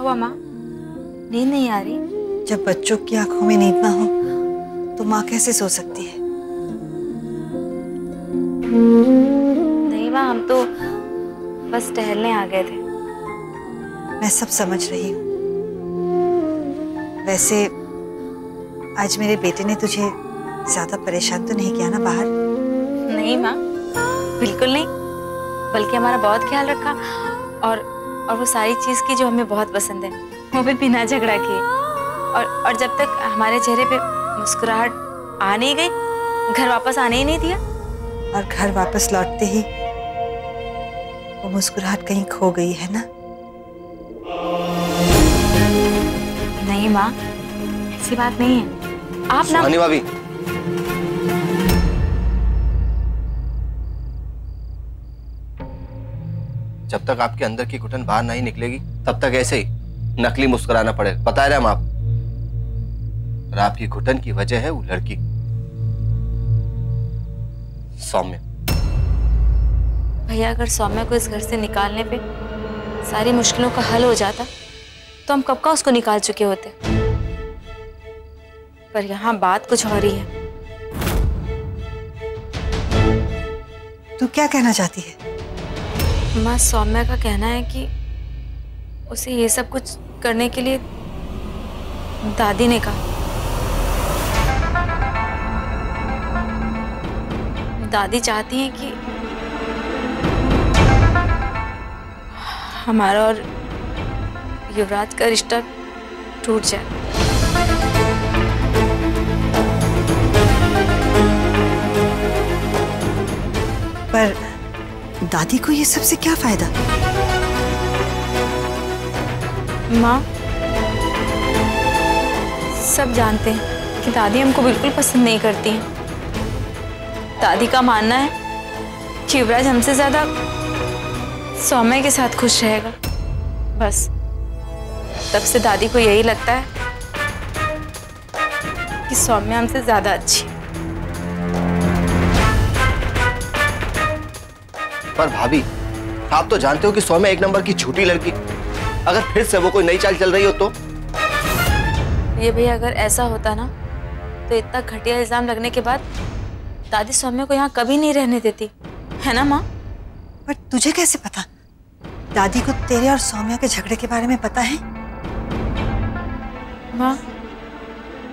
हुआ माँ? नींद नहीं आ रही? जब बच्चों की आंखों में नींद ना हो तो माँ कैसे सो सकती है? नहीं माँ, हम तो बस टहलने आ गए थे। मैं सब समझ रही हूँ। वैसे आज मेरे बेटे ने तुझे ज्यादा परेशान तो नहीं किया ना बाहर? नहीं माँ, बिल्कुल नहीं, बल्कि हमारा बहुत ख्याल रखा और वो सारी चीज की जो हमें बहुत पसंद है, वो भी बिना झगड़ा किए। और जब तक हमारे चेहरे पे मुस्कुराहट आ नहीं गई, घर वापस आने ही नहीं दिया। और घर वापस लौटते ही वो मुस्कुराहट कहीं खो गई है ना? नहीं माँ, ऐसी बात नहीं है। आप ना सुहानी भाभी, जब तक आपके अंदर की घुटन बाहर नहीं निकलेगी तब तक ऐसे ही नकली मुस्कुराना पड़ेगा। बता रहे हम आप। और आपकी घुटन की वजह है वो लड़की सौम्य। भैया, अगर सौम्या को इस घर से निकालने पे सारी मुश्किलों का हल हो जाता तो हम कब का उसको निकाल चुके होते। पर यहाँ बात कुछ और ही है। तू क्या कहना चाहती है? माँ, सौम्या का कहना है कि उसे ये सब कुछ करने के लिए दादी ने कहा। दादी चाहती हैं कि हमारा और युवराज का रिश्ता टूट जाए। पर दादी को ये सबसे क्या फायदा? माँ, सब जानते हैं कि दादी हमको बिल्कुल पसंद नहीं करती हैं। दादी का मानना है कि युवराज हमसे ज्यादा सौम्या के साथ खुश रहेगा। बस तब से दादी को यही लगता है कि सौम्या हमसे ज्यादा अच्छी। पर भाभी, आप तो जानते हो कि सौम्या एक नंबर की झूठी लड़की। अगर फिर से वो कोई नई चाल चल रही हो तो? ये भैया, अगर ऐसा होता ना तो इतना घटिया इल्जाम लगने के बाद दादी सौम्या को यहाँ कभी नहीं रहने देती, है ना माँ? पर तुझे कैसे पता? दादी को तेरे और सौम्या के झगड़े के बारे में पता है? माँ,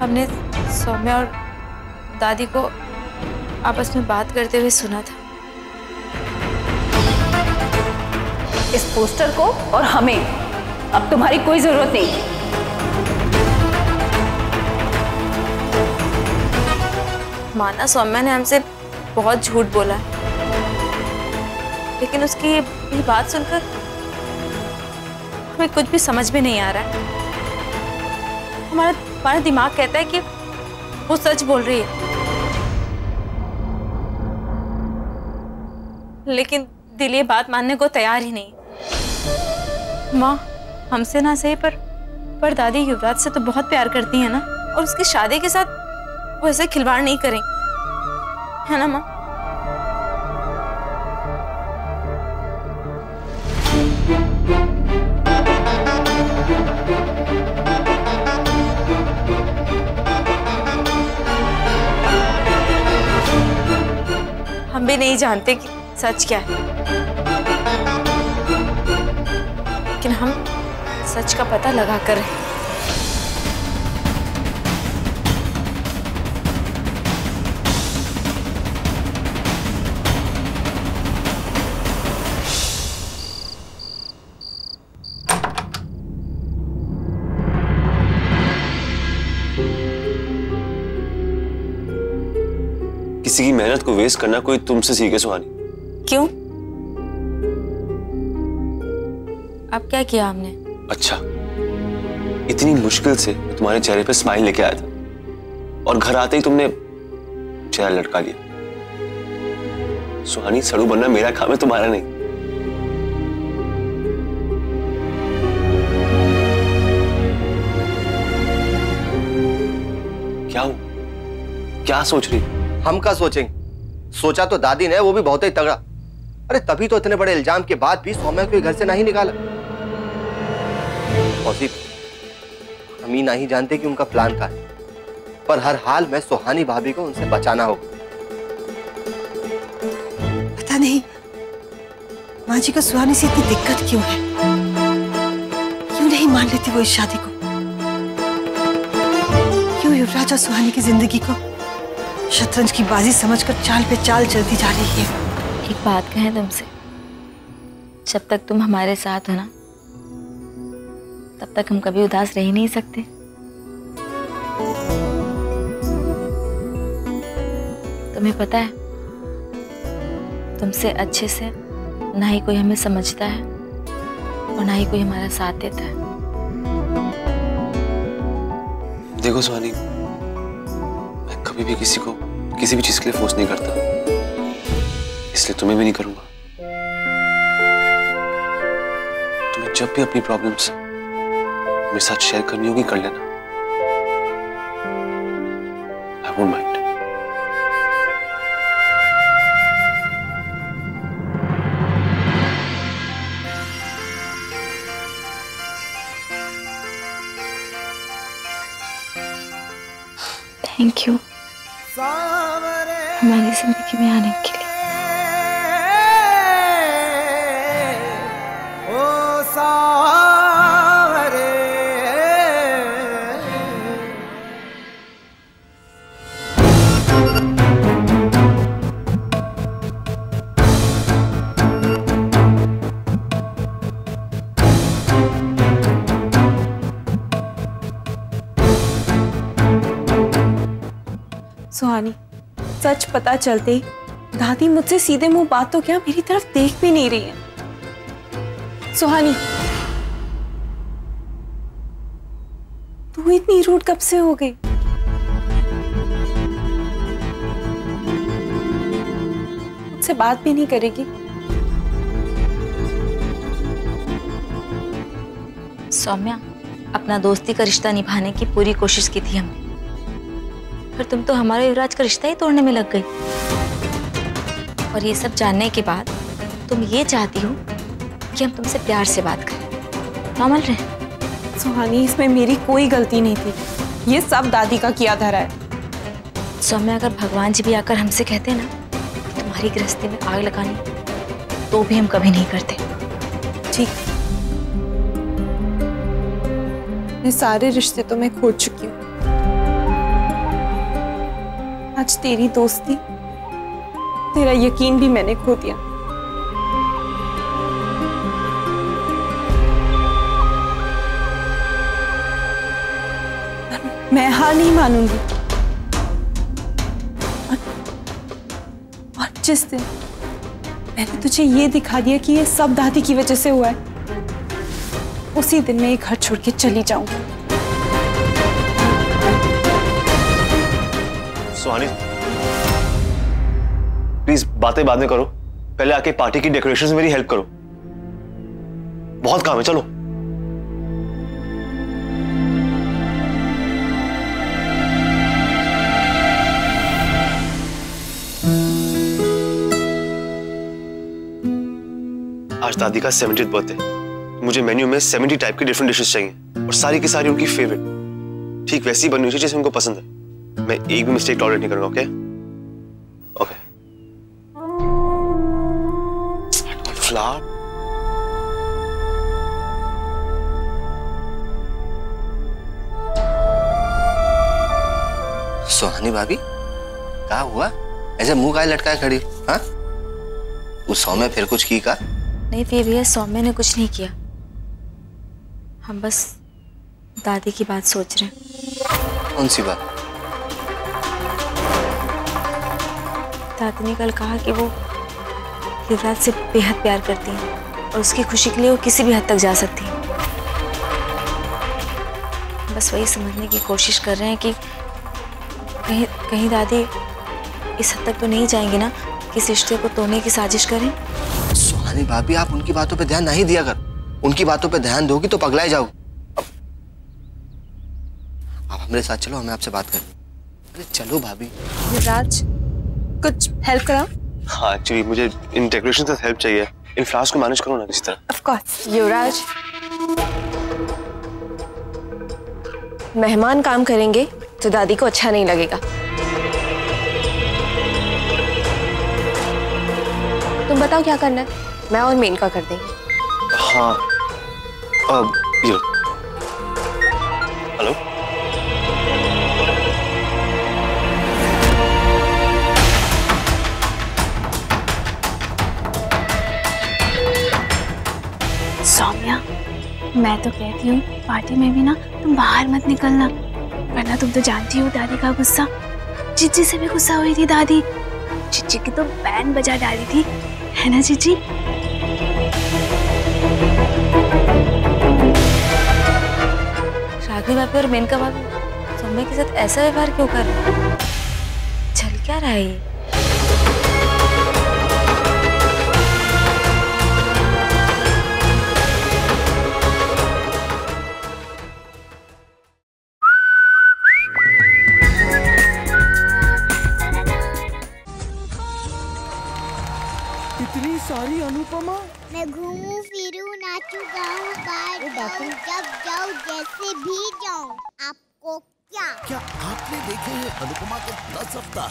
हमने सौम्या और दादी को आपस में बात करते हुए सुना था। इस पोस्टर को और हमें अब तुम्हारी कोई जरूरत नहीं। माना सौम्या ने हमसे बहुत झूठ बोला है, लेकिन उसकी ये बात सुनकर हमें कुछ भी समझ में नहीं आ रहा है। हमारा दिमाग कहता है कि वो सच बोल रही है, लेकिन दिल ये बात मानने को तैयार ही नहीं। माँ, हमसे ना सही पर दादी युवराज से तो बहुत प्यार करती है ना, और उसकी शादी के साथ वो ऐसे खिलवाड़ नहीं करेंगे, है ना माँ? हम भी नहीं जानते कि सच क्या है, लेकिन हम सच का पता लगा कर रहे हैं। किसी की मेहनत को वेस्ट करना कोई तुमसे सीखे सुहानी। क्यों? अब क्या किया हमने? अच्छा, इतनी मुश्किल से मैं तुम्हारे चेहरे पे स्माइल लेके आया था और घर आते ही तुमने चेहरा लटका लिया। सुहानी, सड़ू बनना मेरा काम है, तुम्हारा नहीं। क्या हो? क्या सोच रही? हम क्या सोचेंगे? सोचा तो दादी ने, वो भी बहुत ही तगड़ा। अरे तभी तो इतने बड़े इल्जाम के बाद भी सौम्या को घर से नहीं निकाला। फौजी, हम ही नहीं जानते कि उनका प्लान क्या है, पर हर हाल में सुहानी भाभी को उनसे बचाना होगा। पता नहीं माँ जी को सुहानी से इतनी दिक्कत क्यों है, क्यों नहीं मान लेती वो इस शादी को, क्यों युवराज और सुहानी की जिंदगी को शतरंज की बाजी समझकर चाल पे चाल चलती जा रही है। एक बात कहें तुमसे, जब तक तुम हमारे साथ हो ना, तब तक हम कभी उदास रह ही नहीं सकते। तुम्हें पता है, तुमसे अच्छे से ना ही कोई हमें समझता है और ना ही कोई हमारा साथ देता है। देखो सुहानी, मैं कभी भी किसी को किसी भी चीज के लिए फोर्स नहीं करता, इसलिए तुम्हें भी नहीं करूंगा। तुम्हें जब भी अपनी प्रॉब्लम्स मेरे साथ शेयर करनी होगी कर लेना, I won't mind. Thank you हमारी जिंदगी में आने के लिए। सुहानी, सच पता चलते ही दादी मुझसे सीधे मुंह बात तो क्या मेरी तरफ देख भी नहीं रही है। सुहानी, तू इतनी रूड कब से हो गई? मुझसे बात भी नहीं करेगी? सौम्या, अपना दोस्ती का रिश्ता निभाने की पूरी कोशिश की थी हमने, फिर तुम तो हमारे युवराज का रिश्ता ही तोड़ने में लग गई। और ये सब जानने के बाद तुम ये चाहती हो कि हम तुमसे प्यार से बात करें, नॉर्मल रहे। सुहानी, इसमें मेरी कोई गलती नहीं थी, ये सब दादी का किया धरा है। सौम्या, अगर भगवान जी भी आकर हमसे कहते ना कि तुम्हारी गृहस्थी में आग लगानी, तो भी हम कभी नहीं करते। ठीक, मैं सारे रिश्ते तो मैं खो चुकी हूँ, आज तेरी दोस्ती, तेरा यकीन भी मैंने खो दिया। मैं हार नहीं मानूंगी। और जिस दिन मैंने तुझे ये दिखा दिया कि ये सब दादी की वजह से हुआ है, उसी दिन मैं ये घर छोड़ के चली जाऊंगी। सुहानी, प्लीज बातें बाद में करो, पहले आके पार्टी की डेकोरेशन में मेरी हेल्प करो, बहुत काम है। चलो। आज दादी का 70th बर्थडे, मुझे मेन्यू में 70 टाइप की डिफरेंट डिशेस चाहिए और सारी की सारी उनकी फेवरेट, ठीक वैसी बननी चाहिए जैसे उनको पसंद है। मैं एक भी मिस्टेक टॉलरेट नहीं करूंगा। Okay okay. फ्लावर, सुहानी भाभी, क्या हुआ? ऐसे मुंह काहे लटकाए खड़ी? हाँ, उस सौम्या फिर कुछ की का? नहीं भैया, सौम्या ने कुछ नहीं किया, हम बस दादी की बात सोच रहे हैं। कौन सी बात? दादी ने कल कहा कि वो युवराज से बेहद प्यार करती हैं और उसकी खुशी के लिए वो किसी भी हद तक जा सकती हैं। बस वही समझने की कोशिश कर रहे हैं कि कहीं दादी इस हद तक तो नहीं जाएंगी ना कि इस रिश्ते को तोड़ने की साजिश करें। सुहानी भाभी, आप उनकी बातों पे ध्यान नहीं दिया कर, उनकी बातों पे ध्यान दोगी तो पगला जाओ। आप हमारे साथ चलो, हमें आपसे बात करनी। अरे चलो भाभी। युवराज, कुछ हेल्प करा? हाँ, एक्चुअली मुझे इन डेकोरेशन से हेल्प चाहिए, इन फ्लावर्स को मैनेज करो ना किसी तरह। Of course. युवराज, मेहमान काम करेंगे तो दादी को अच्छा नहीं लगेगा। तुम बताओ क्या करना है, मैं और मेनका कर देंगे। हाँ ये हेलो, सौम्या, मैं तो कहती हूँ पार्टी में भी ना तुम बाहर मत निकलना, वरना तुम तो जानती हो दादी का गुस्सा। चिच्ची से भी गुस्सा हुई थी दादी, चिच्ची की तो बैंड बजा डाली थी, है ना चिच्ची? रागिनी भाभी और मेनका भाभी सौम्या के साथ ऐसा व्यवहार क्यों कर रहे हैं? चल क्या रहा है ये? इतनी सारी अनुपमा। मैं घूमूं फिरूं नाचूं गाऊं बाहर जब जाऊं जैसे भी जाऊं, आपको क्या क्या आपने देखे हैं अनुपमा के 10 अवतार?